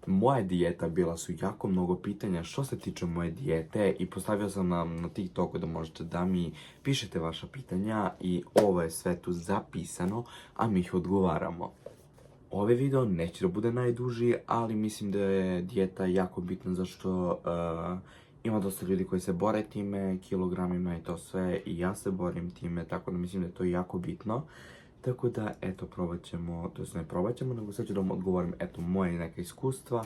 moja dijeta, bila su jako mnogo pitanja što se tiče moje dijete i postavio sam na TikToku da možete da mi pišete vaša pitanja i ovo je sve tu zapisano, a mi ih odgovaramo. Ovaj video neće da bude najduži, ali mislim da je dijeta jako bitna zašto ima dosta ljudi koji se bore time, kilogramima i to sve, i ja se borim time, tako da mislim da je to jako bitno. Tako da, eto, probat ćemo, to jest ne probat ćemo, nego sad ću da vam odgovorim, eto, moje neka iskustva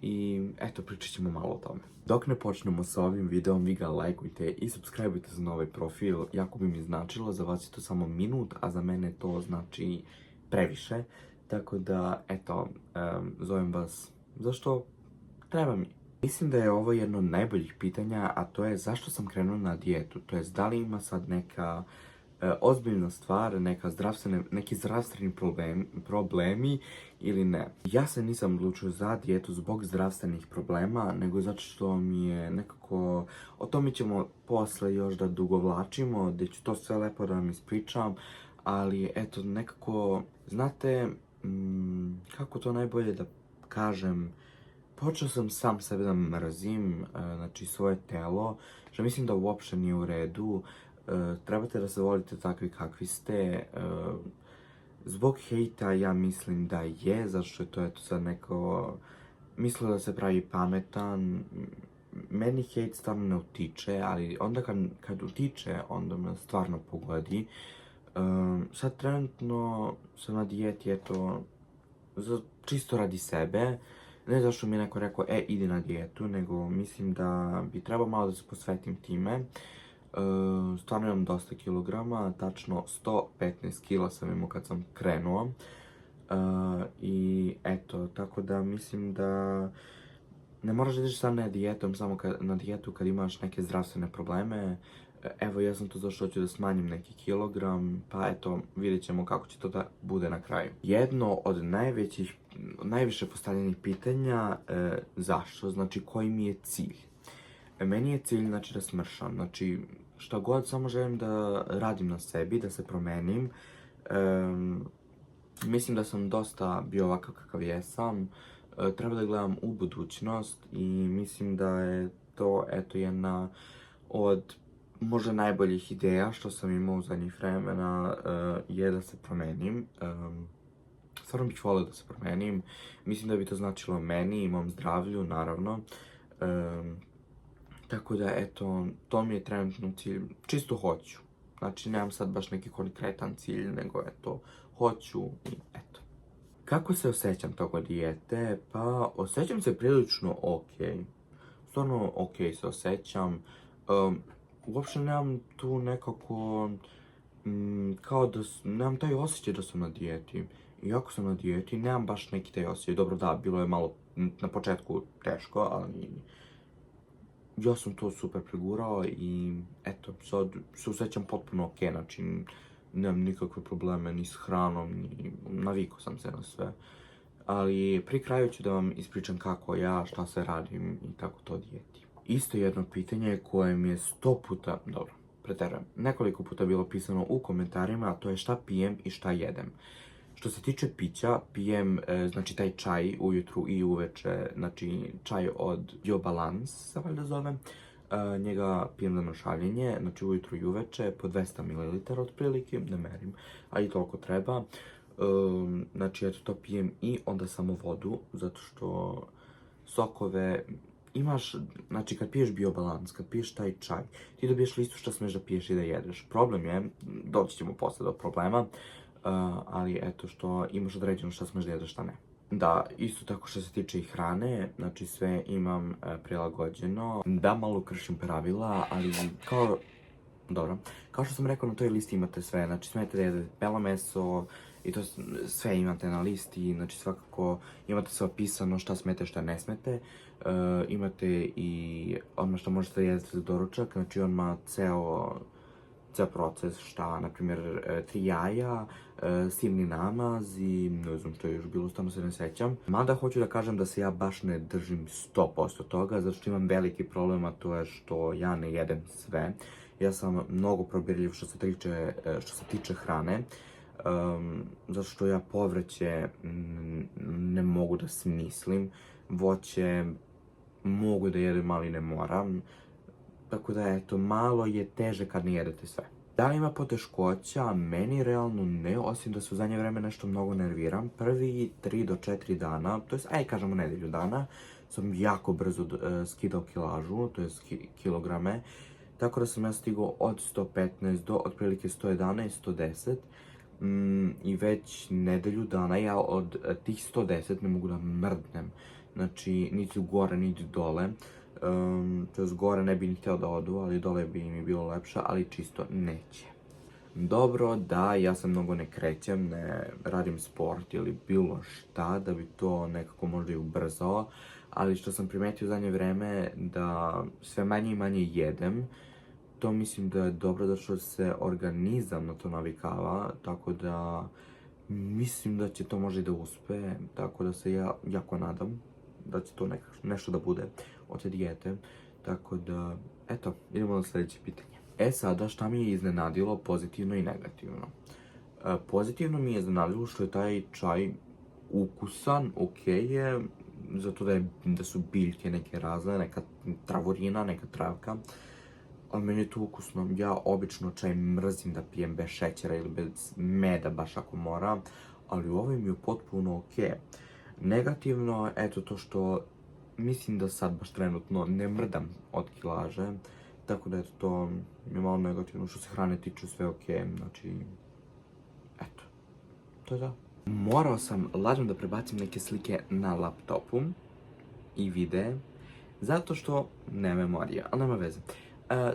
i, eto, pričat ćemo malo o tome. Dok ne počnemo sa ovim videom, vi ga lajkujte i subscribeujte za ovaj profil, jako bi mi značilo, za vas je to samo minut, a za mene to znači previše. Tako da, eto, zovem vas, zašto treba mi. Mislim da je ovo jedno od najboljih pitanja, a to je zašto sam krenuo na dijetu, to jest da li ima sad neka ozbiljna stvar, neki zdravstveni problemi ili ne. Ja se nisam odlučio za dijetu zbog zdravstvenih problema, nego zato što mi je nekako, o tome ćemo posle još da dugovlačimo, gdje ću to sve lepo da vam ispričam, ali eto, nekako, znate, kako to najbolje da kažem, počeo sam sam sebe da mrzim, znači svoje telo, što mislim da uopšte nije u redu. Trebate da se volite takvi kakvi ste. Zbog hejta ja mislim da je, zato što je to eto sad neko mislio da se pravi pametan. Meni hejt stvarno ne utiče, ali onda kad utiče, onda me stvarno pogodi. Sad trenutno sam na dijeti, eto, čisto radi sebe. Ne zašto mi je neko rekao, idi na dijetu, nego mislim da bi trebao malo da se posvetim time. Stvarno imam dosta kilograma, tačno 115 kila sam imao kad sam krenuo. I eto, tako da mislim da ne moraš da ideš sad na dijetom, samo na dijetu kad imaš neke zdravstvene probleme. Evo, ja sam tu zašto hoću da smanjim neki kilogram, pa eto, vidjet ćemo kako će to da bude na kraju. Jedno od najviše postavljenih pitanja, zašto, znači koji mi je cilj? Meni je cilj, znači, da smršam, znači, šta god, samo želim da radim na sebi, da se promenim. Mislim da sam dosta bio ovakav kakav jesam, treba da gledam u budućnost i mislim da je to, eto, jedna od možda najboljih ideja što sam imao u zadnjih vremena, je da se promenim. Stvarno bih volio da se promenim, mislim da bi to značilo meni i mom zdravlju, naravno. Tako da, eto, to mi je trenutno cilj, čisto hoću. Znači, nemam sad baš neki konkretan cilj, nego, eto, hoću i eto. Kako se osjećam tokom dijete? Pa, osjećam se prilično okej. Stvarno okej se osjećam. Uopšte nemam tu nekako, kao da, nemam taj osjećaj da sam na dijeti. Iako sam na dijeti, nemam baš neki taj osjećaj. Dobro, da, bilo je malo na početku teško, ali ja sam to super pregurao i eto, sad se osjećam potpuno okej, znači nemam nikakve probleme ni s hranom, ni navikao sam se na sve. Ali pri kraju ću da vam ispričam kako ja, šta se radim i kako to dijeti. Isto jedno pitanje koje mi je 100 puta, dobro, preterujem, nekoliko puta bilo pisano u komentarima, a to je šta pijem i šta jedem. Što se tiče pića, pijem, znači, taj čaj ujutru i uveče, znači, čaj od Biobalance, se valjda zove. Njega pijem za mršavljenje, znači, ujutru i uveče, po 200 ml otprilike, ne merim, ali toliko treba. Znači, eto, to pijem i onda samo vodu, zato što sokove imaš, znači, kad piješ Biobalance, kad piješ taj čaj, ti dobiješ listu što smeš da piješ i da jedeš. Problem je, doći ćemo posle do problema, ali eto, što imaš određeno šta smeš da jedeš, šta ne. Da, isto tako što se tiče i hrane, znači sve imam prilagođeno. Da, malo kršim pravila, ali kao što sam rekao, na toj listi imate sve, znači smete da jedete belo meso i to sve imate na listi, znači svakako imate sve opisano šta smete, šta ne smete. Imate i ono što možete da jedete za doručak, znači on ima ceo proces, šta, na primjer, 3 jaja, sirni namaz i ne znam što je još bilo, stvarno se ne sjećam. Mada hoću da kažem da se ja baš ne držim 100% toga, zato što imam veliki problem, a to je što ja ne jedem sve. Ja sam mnogo probirljiv što se tiče hrane, zato što ja povrće ne mogu da smislim. voće, mogu da jedem, ali ne moram. Tako da eto, malo je teže kad ne jedete sve. Da li ima poteškoća? Meni realno ne, osim da se u zadnje vreme nešto mnogo nerviram. Prvi 3 do 4 dana, to jest, aj kažemo nedelju dana, sam jako brzo skidao kilažu, to jest kilograme. Tako da sam ja stigao od 115 do otprilike 111, 110. I već nedelju dana ja od tih 110 ne mogu da mrdnem. Znači, niti gore, niti dole. To jest gore ne bi ni htio da odu, ali dole bi mi bilo lepše, ali čisto neće. Dobro, da, ja se mnogo ne krećem, ne radim sport ili bilo šta da bi to nekako možda i ubrzao, ali što sam primetio u zadnje vreme da sve manje i manje jedem, to mislim da je dobro da što se organizam na to navikava, tako da mislim da će to možda i da uspe, tako da se ja jako nadam da će to nešto da bude od te dijete, tako da, eto, idemo na sljedeće pitanje. Sada, šta mi je iznenadilo pozitivno i negativno? Pozitivno mi je iznenadilo što je taj čaj ukusan, ok je, zato da su biljke neke razne, neka travorina, neka travka, ali meni je to ukusno. Ja obično čaj mrzim da pijem bez šećera ili bez meda, baš ako moram, ali ovo mi je potpuno ok. Negativno, eto to što mislim da sad baš trenutno ne mrdam od kilaže, tako da eto to je malo negativno. Što se hrane tiče, sve ok, znači, eto, to je to. Morao sam lažno da prebacim neke slike na laptopu i videe, zato što nema memorije, ali nema veze.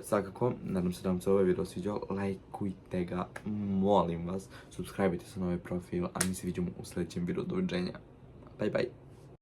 Svakako, nadam se da vam se ovaj video sviđao, lajkujte ga, molim vas, subscribe-ite se na ovaj profil, a mi se vidimo u sljedećem videu, doviđenja, bye bye.